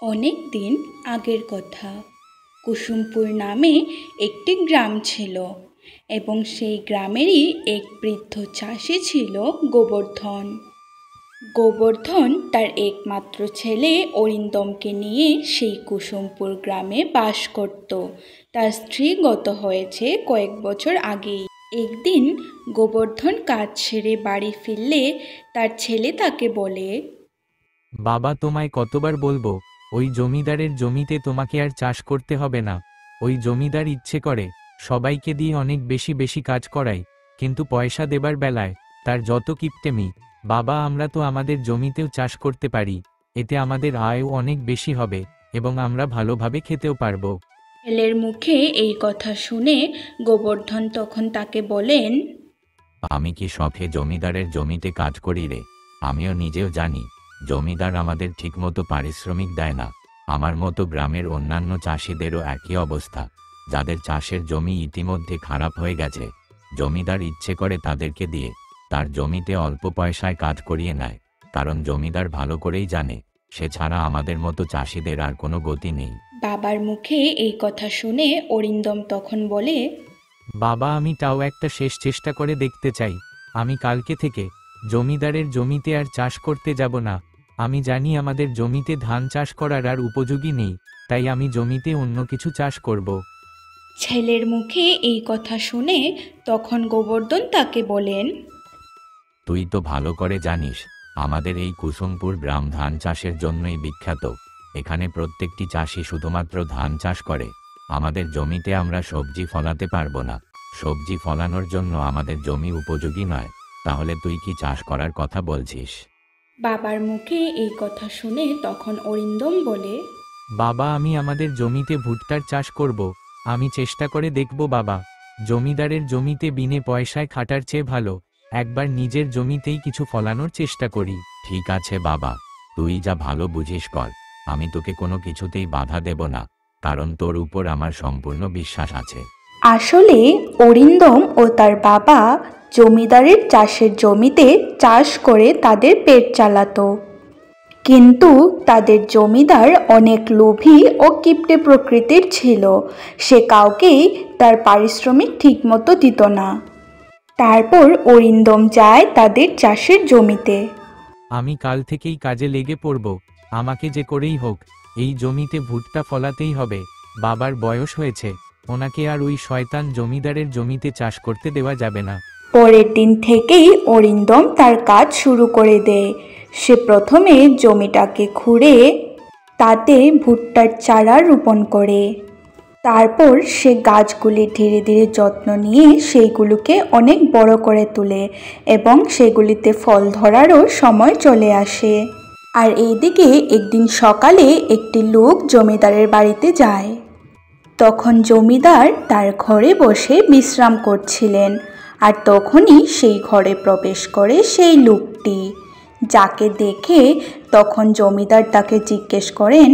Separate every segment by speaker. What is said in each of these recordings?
Speaker 1: অনেক দিন আগের কথা। কুসুমপুর নামে একটি গ্রাম ছিল এবং সেই গ্রামেরই এক বৃদ্ধ চাষি ছিল গোবর্ধন। গোবর্ধন তার একমাত্র ছেলে অরিন্দমকে নিয়ে সেই কুসুমপুর গ্রামে বাস করত। তার স্ত্রী গত হয়েছে কয়েক বছর আগেই। একদিন গোবর্ধন কাজ সেরে বাড়ি ফিরলে তার ছেলে তাকে বলে,
Speaker 2: বাবা, তোমায় কতবার বলবো, ওই জমিদারের জমিতে তোমাকে আর চাষ করতে হবে না। ওই জমিদার ইচ্ছে করে সবাইকে দিয়ে অনেক বেশি বেশি কাজ করায়, কিন্তু পয়সা দেবার বেলায় তার যত কিপটেমি। বাবা, আমরা তো আমাদের জমিতেও চাষ করতে পারি, এতে আমাদের আয়ও অনেক বেশি হবে এবং আমরা ভালোভাবে খেতেও পারবো।
Speaker 1: ছেলের মুখে এই কথা শুনে গোবর্ধন তখন তাকে বলেন,
Speaker 3: আমি কি শখে জমিদারের জমিতে কাজ করি রে? আমিও নিজেও জানি জমিদার আমাদের ঠিকমতো পারিশ্রমিক দেয় না। আমার মতো গ্রামের অন্যান্য চাষিদেরও একই অবস্থা, যাদের চাষের জমি ইতিমধ্যে খারাপ হয়ে গেছে। জমিদার ইচ্ছে করে তাদেরকে দিয়ে তার জমিতে অল্প পয়সায় কাজ করিয়ে নেয়, কারণ জমিদার ভালো করেই জানে সে ছাড়া আমাদের মতো চাষিদের আর কোনো গতি নেই।
Speaker 1: বাবার মুখে এই কথা শুনে অরিন্দম তখন বলে,
Speaker 2: বাবা, আমি তাও একটা শেষ চেষ্টা করে দেখতে চাই। আমি কালকে থেকে জমিদারের জমিতে আর চাষ করতে যাব না। আমি জানি আমাদের জমিতে ধান চাষ করার আর উপযোগী নেই, তাই আমি জমিতে অন্য কিছু চাষ করব।
Speaker 1: ছেলের মুখে এই কথা শুনে তখন গোবর্ধন তাকে বলেন,
Speaker 3: তুই তো ভালো করে জানিস আমাদের এই কুসুমপুর গ্রাম ধান চাষের জন্যই বিখ্যাত। এখানে প্রত্যেকটি চাষি শুধুমাত্র ধান চাষ করে। আমাদের জমিতে আমরা সবজি ফলাতে পারবো না। সবজি ফলানোর জন্য আমাদের জমি উপযোগী নয়। তাহলে তুই কি চাষ করার কথা বলছিস?
Speaker 1: বাবার মুখে এই কথা শুনে তখন অরিন্দম বলে,
Speaker 2: বাবা, আমি আমাদের জমিতে ভুট্টার চাষ করব। আমি চেষ্টা করে দেখব বাবা। জমিদারের জমিতে বিনে পয়সায় খাটার চেয়ে ভালো একবার নিজের জমিতেই কিছু ফলানোর চেষ্টা করি।
Speaker 3: ঠিক আছে বাবা, তুই যা ভালো বুঝিস কর। আমি তোকে কোনো কিছুতেই বাধা দেব না, কারণ তোর উপর আমার সম্পূর্ণ বিশ্বাস আছে।
Speaker 1: আসলে অরিন্দম ও তার বাবা জমিদারের চাষের জমিতে চাষ করে তাদের পেট চালাতো। কিন্তু তাদের জমিদার অনেক লোভী ও কিপটে প্রকৃতির ছিল। সে কাউকেই তার পারিশ্রমিক ঠিকমতো দিত না। তারপর অরিন্দম যায় তাদের চাষের জমিতে।
Speaker 2: আমি কাল থেকেই কাজে লেগে পড়ব। আমাকে যে করেই হোক এই জমিতে ভুট্টা ফলাতেই হবে। বাবার বয়স হয়েছে, ওনাকে আর ওই শয়তান জমিদারের জমিতে চাষ করতে দেওয়া যাবে না।
Speaker 1: পরের দিন থেকেই অরিন্দম তার কাজ শুরু করে দেয়। সে প্রথমে জমিটাকে খুঁড়ে তাতে ভুট্টার চারা রোপণ করে। তারপর সে গাছগুলি ধীরে ধীরে যত্ন নিয়ে সেইগুলোকে অনেক বড় করে তোলে এবং সেগুলিতে ফল ধরারও সময় চলে আসে। আর এইদিকে একদিন সকালে একটি লোক জমিদারের বাড়িতে যায়। তখন জমিদার তার ঘরে বসে বিশ্রাম করছিলেন, আর তখনই সেই ঘরে প্রবেশ করে সেই লোকটি, যাকে দেখে তখন জমিদার তাকে জিজ্ঞেস করেন,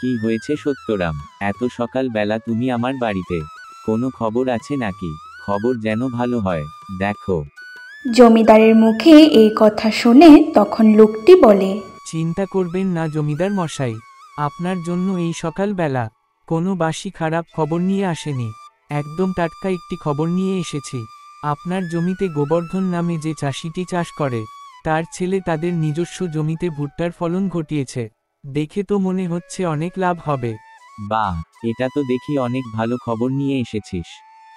Speaker 4: কি হয়েছে সত্যরাম, এত সকাল বেলা তুমি আমার বাড়িতে? কোনো খবর আছে নাকি? খবর যেন ভালো হয়, দেখো।
Speaker 1: জমিদারের মুখে এই কথা শুনে তখন লোকটি বলে,
Speaker 2: চিন্তা করবেন না জমিদার মশাই, আপনার জন্য এই সকালবেলা কোনো বাসি খারাপ খবর নিয়ে আসেনি। একদম টাটকা একটি খবর নিয়ে এসেছি। আপনার জমিতে গোবর্ধন নামে যে চাষিটি চাষ করে, তার ছেলে তাদের নিজস্ব জমিতে ভুট্টার ফলন ঘটিয়েছে। দেখে তো মনে হচ্ছে অনেক লাভ হবে।
Speaker 4: বাহ, এটা তো দেখি অনেক ভালো খবর নিয়ে এসেছিস।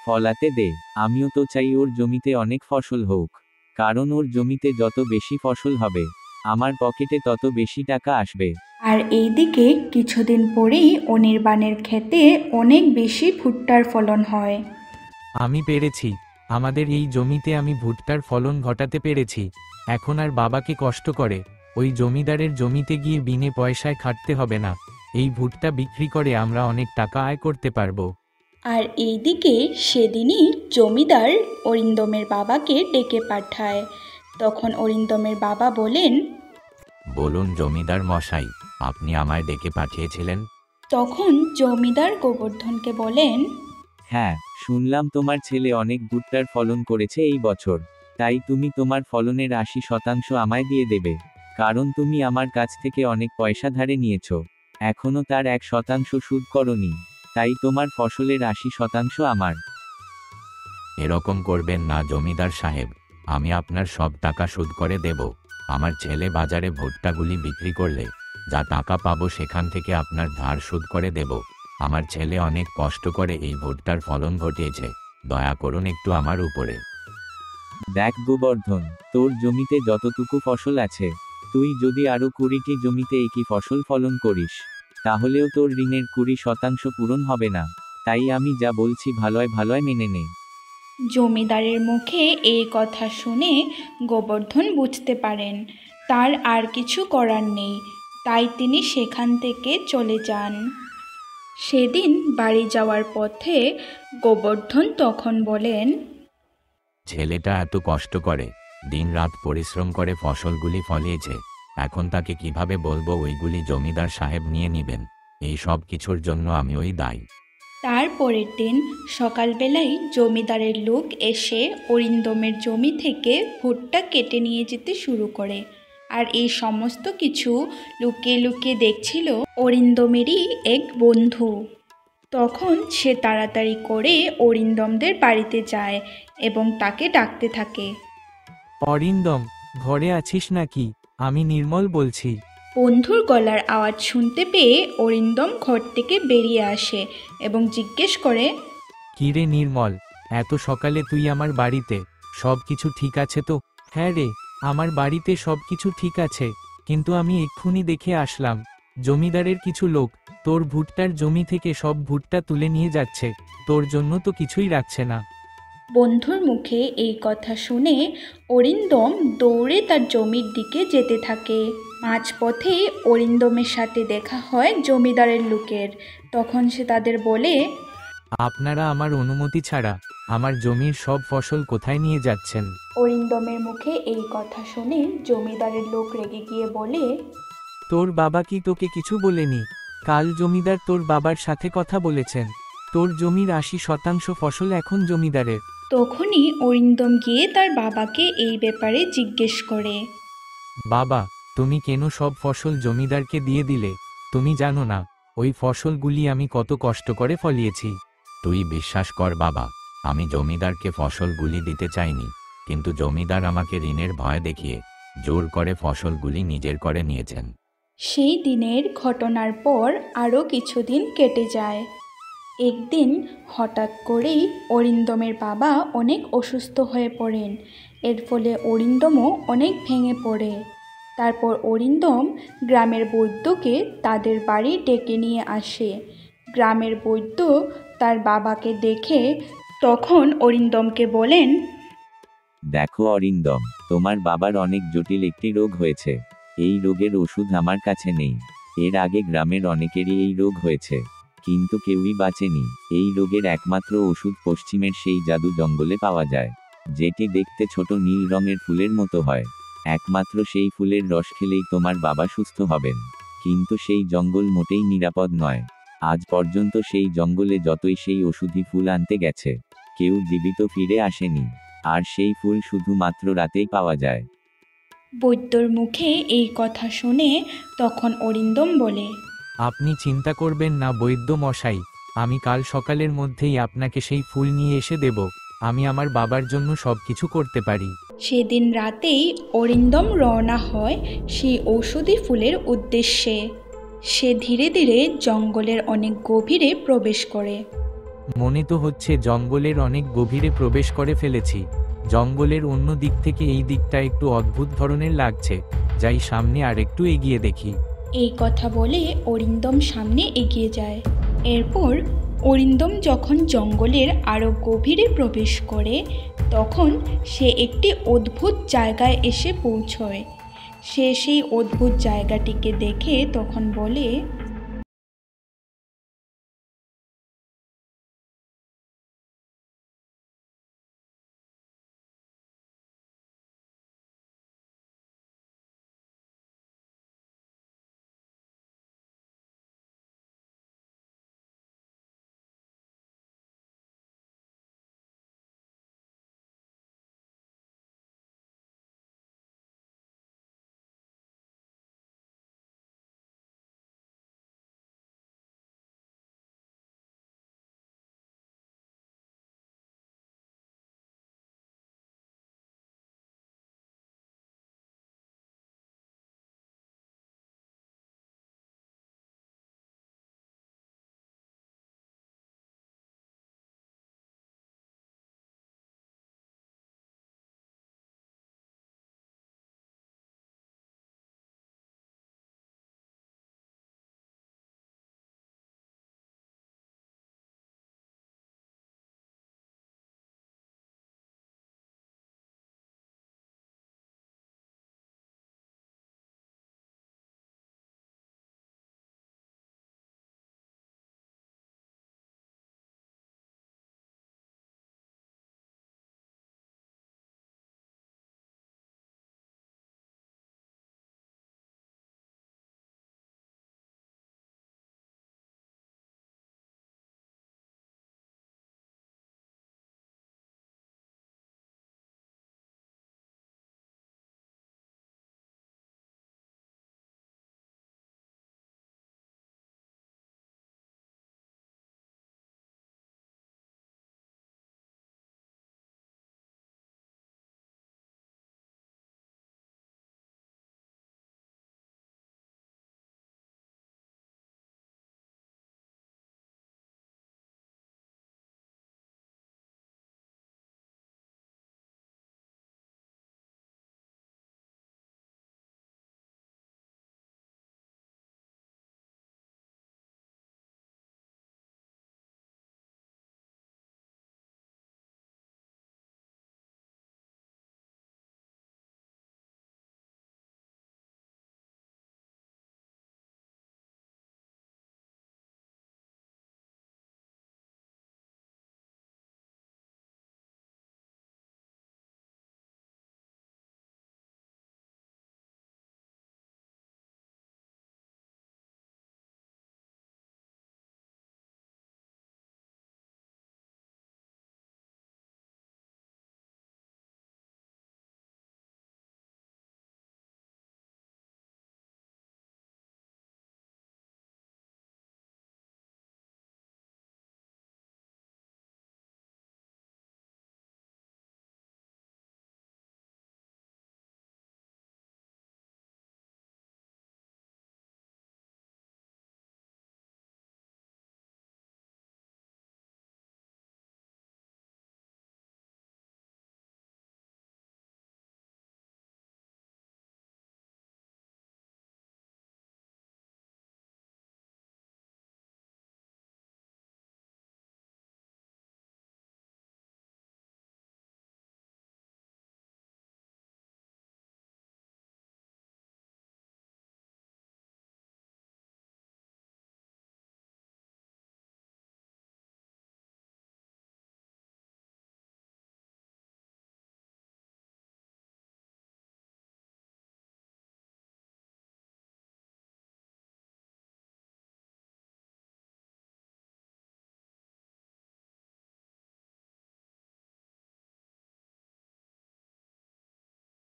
Speaker 4: ফলাতে দে, আমিও তো চাই ওর জমিতে অনেক ফসল হোক। কারণ ওর জমিতে যত বেশি ফসল হবে, আমার পকেটে তত বেশি টাকা আসবে।
Speaker 1: আর এইদিকে কিছুদিন পরেই অনির্বাণের ক্ষেতে অনেক বেশি ভুট্টার ফলন হয়।
Speaker 2: আমি পেরেছি। আমাদের এই জমিতে আমি ভুট্টার ফলন ঘটাতে পেরেছি। এখন আর বাবাকে কষ্ট করে ওই জমিদারের জমিতে গিয়ে বিনে পয়সায় খাটতে হবে না। এই ভুট্টা বিক্রি করে আমরা অনেক টাকা আয় করতে পারবো।
Speaker 1: আর এইদিকে সেদিনই জমিদার অরিন্দমের বাবাকে ডেকে পাঠায়। তখন অরিন্দমের বাবা বলেন,
Speaker 3: বলুন জমিদার মশাই, আপনি আমায় ডেকে পাঠিয়েছিলেন?
Speaker 1: তখন জমিদার গোবর্ধনকে বলেন,
Speaker 4: হ্যাঁ, শুনলাম তোমার ছেলে অনেক ভুট্টার ফলন করেছে এই বছর। তাই তুমি তোমার ফলনের 80% আমায় দিয়ে দেবে। কারণ তুমি আমার কাছ থেকে অনেক পয়সা ধারে নিয়েছো। এখনো তার 1% সুদ করনি, তাই তোমার ফসলের 80% আমার।
Speaker 3: এরকম করবেন না জমিদার সাহেব, আমি আপনার সব টাকা শোধ করে দেব। আমার ছেলে বাজারে ভুট্টাগুলি বিক্রি করলে যা টাকা পাবো সেখান থেকে আপনার ধার শোধ করে দেব। আমার ছেলে অনেক কষ্ট করে এই ভুট্টার ফলন ঘটিয়েছে, দয়া করুন একটু আমার উপরে।
Speaker 4: দেখ গোবর্ধন, তোর জমিতে যতটুকু ফসল আছে, তুই যদি আরো 20টি জমিতে একই ফসল ফলন করিস, তাহলেও তোর ঋণের 20% পূরণ হবে না। তাই আমি যা বলছি ভালোয় ভালোয় মেনে নে।
Speaker 1: জমিদারের মুখে এই কথা শুনে গোবর্ধন বুঝতে পারেন তার আর কিছু করার নেই, তাই তিনি সেখান থেকে চলে যান। সেদিন বাড়ি যাওয়ার পথে গোবর্ধন তখন বলেন,
Speaker 3: ছেলেটা এত কষ্ট করে, দিনরাত পরিশ্রম করে ফসলগুলি ফলিয়েছে, এখন তাকে কিভাবে বলবো ওইগুলি জমিদার সাহেব নিয়ে নিবেন? এই সব কিছুর জন্য আমি ওই দায়ী।
Speaker 1: তার পরের দিন সকালবেলায় জমিদারের লোক এসে অরিন্দমের জমি থেকে ভুট্টা কেটে নিয়ে যেতে শুরু করে। আর এই সমস্ত কিছু লুকিয়ে লুকিয়ে দেখছিল অরিন্দমেরই এক বন্ধু। তখন সে তাড়াতাড়ি করে অরিন্দমদের বাড়িতে যায় এবং তাকে ডাকতে থাকে।
Speaker 2: অরিন্দম, ঘরে আছিস নাকি? আমি নির্মল বলছি।
Speaker 1: বন্ধুর গলার আওয়াজ শুনতে পেয়ে অরিন্দম ঘর থেকে বেরিয়ে আসে এবং জিজ্ঞেস করে,
Speaker 2: কিরে নির্মল, এত সকালে তুই আমার বাড়িতে? সব কিছু ঠিক আছে তো? হ্যাঁ রে, আমার বাড়িতে সব কিছু ঠিক আছে, কিন্তু আমি এক্ষুনি দেখে আসলাম জমিদারের কিছু লোক তোর ভুট্টার জমি থেকে সব ভুট্টা তুলে নিয়ে যাচ্ছে, তোর জন্য তো কিছুই রাখছে না।
Speaker 1: বন্ধুর মুখে এই কথা শুনে অরিন্দম দৌড়ে তার জমির দিকে যেতে থাকে। মাঝপথে অরিন্দমের সাথে দেখা হয় জমিদারের লোকের। তখন সে তাদের বলে,
Speaker 2: আপনারা আমার অনুমতি ছাড়া আমার জমির সব ফসল কোথায় নিয়ে যাচ্ছেন?
Speaker 1: অরিন্দমের মুখে এই কথা শুনে জমিদারের লোক রেগে গিয়ে বলে,
Speaker 2: তোর বাবা কি তোকে কিছু বলেনি? কাল জমিদার তোর বাবার সাথে কথা বলেছেন, তোর জমির 80% ফসল এখন জমিদারের।
Speaker 1: তখনই অরিন্দম গিয়ে তার বাবাকে এই ব্যাপারে জিজ্ঞেস করে।
Speaker 2: বাবা, তুমি কেন সব ফসল জমিদারকে দিয়ে দিলে? তুমি জানো না ওই ফসলগুলি আমি কত কষ্ট করে ফলিয়েছি।
Speaker 3: তুই বিশ্বাস কর বাবা, আমি জমিদারকে ফসলগুলি দিতে চাইনি, কিন্তু জমিদার আমাকে ঋণের ভয় দেখিয়ে জোর করে ফসলগুলি নিজের করে নিয়েছেন।
Speaker 1: সেই দিনের ঘটনার পর আরও কিছুদিন কেটে যায়। একদিন হঠাৎ করেই অরিন্দমের বাবা অনেক অসুস্থ হয়ে পড়েন। এর ফলে অরিন্দমও অনেক ভেঙে পড়ে। তারপর অরিন্দম গ্রামের বৈদ্যকে তাদের বাড়ি ডেকে নিয়ে আসে। গ্রামের বৈদ্য তার বাবাকে দেখে তখন অরিন্দমকে বলেন,
Speaker 4: দেখো অরিন্দম, তোমার বাবার অনেক জটিল একটি রোগ হয়েছে। এই রোগের ওষুধ আমার কাছে নেই। এর আগে গ্রামের অনেকেরই এই রোগ হয়েছে, কিন্তু কেউই বাঁচেনি। এই রোগের একমাত্র ওষুধ পশ্চিমের সেই জাদু জঙ্গলে পাওয়া যায়, যেটি দেখতে ছোট নীল রঙের ফুলের মতো হয়। একমাত্র সেই ফুলের রস খেলেই তোমার বাবা সুস্থ হবেন। কিন্তু সেই জঙ্গল মোটেই নিরাপদ নয়। আজ পর্যন্ত সেই জঙ্গলে যতই সেই ওষুধি ফুল আনতে গেছে, কেউ জীবিত ফিরে আসেনি। আর সেই ফুল শুধুমাত্র রাতেই পাওয়া যায়।
Speaker 1: বৈদ্যর মুখে এই কথা শুনে তখন অরিন্দম বলে,
Speaker 2: আপনি চিন্তা করবেন না বৈদ্য মশাই, আমি কাল সকালের মধ্যেই আপনাকে সেই ফুল নিয়ে এসে দেব। আমি আমার বাবার জন্য সব কিছু করতে পারি।
Speaker 1: সেদিন রাতেই অরিন্দম রওনা হয় সেই ঔষধি ফুলের উদ্দেশ্যে। সে ধীরে ধীরে জঙ্গলের অনেক গভীরে প্রবেশ করে।
Speaker 2: মনে তো হচ্ছে জঙ্গলের অনেক গভীরে প্রবেশ করে ফেলেছি। জঙ্গলের অন্য দিক থেকে এই দিকটা একটু অদ্ভুত ধরনের লাগছে, যাই সামনে আর একটু এগিয়ে দেখি।
Speaker 1: এই কথা বলে অরিন্দম সামনে এগিয়ে যায়। এরপর অরিন্দম যখন জঙ্গলের আরও গভীরে প্রবেশ করে তখন সে একটি অদ্ভুত জায়গায় এসে পৌঁছয়। সে সেই অদ্ভুত জায়গাটিকে দেখে তখন বলে,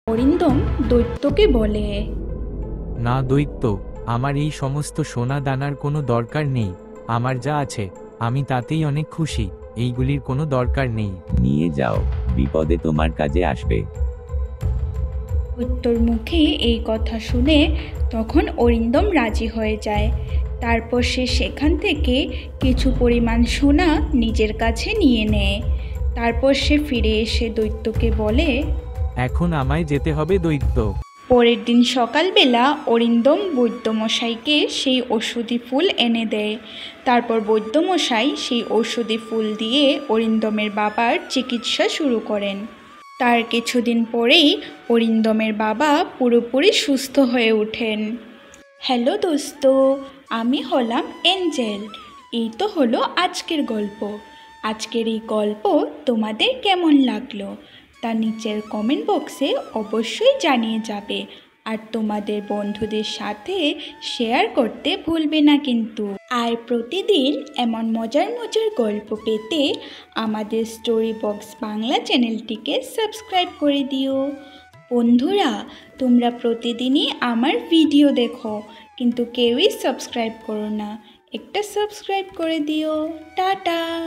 Speaker 1: অরিন্দম দৈত্যকে বলে,
Speaker 2: না দৈত্য, আমার এই সমস্ত সোনা দানার কোনো দরকার নেই। আমার যা আছে আমি তাতেই অনেক খুশি, এইগুলির কোনো দরকার নেই।
Speaker 4: নিয়ে যাও, বিপদে তোমার কাজে আসবে।
Speaker 1: দৈত্যর মুখে এই কথা শুনে তখন অরিন্দম রাজি হয়ে যায়। তারপর সে সেখান থেকে কিছু পরিমাণ সোনা নিজের কাছে নিয়ে নেয়। তারপর সে ফিরে এসে দৈত্যকে বলে,
Speaker 2: এখন আমায় যেতে হবে দৈত্য।
Speaker 1: পরের দিন সকালবেলা অরিন্দম বৈদ্যমশাইকে সেই ঔষধি ফুল এনে দেয়। তারপর বৈদ্যমশাই সেই ঔষধি ফুল দিয়ে অরিন্দমের বাবার চিকিৎসা শুরু করেন। তার কিছুদিন পরেই অরিন্দমের বাবা পুরোপুরি সুস্থ হয়ে ওঠেন। হ্যালো দোস্ত, আমি হলাম এঞ্জেল। এই তো হলো আজকের গল্প। আজকের এই গল্প তোমাদের কেমন লাগলো তা নিচের কমেন্ট বক্সে অবশ্যই জানিয়ে যাবে। আর তোমাদের বন্ধুদের সাথে শেয়ার করতে ভুলবে না কিন্তু। আর প্রতিদিন এমন মজার মজার গল্প পেতে আমাদের স্টোরি বক্স বাংলা চ্যানেলটিকে সাবস্ক্রাইব করে দিও। বন্ধুরা, তোমরা প্রতিদিনই আমার ভিডিও দেখো কিন্তু কেউই সাবস্ক্রাইব করো না। একটা সাবস্ক্রাইব করে দিও। টাটা।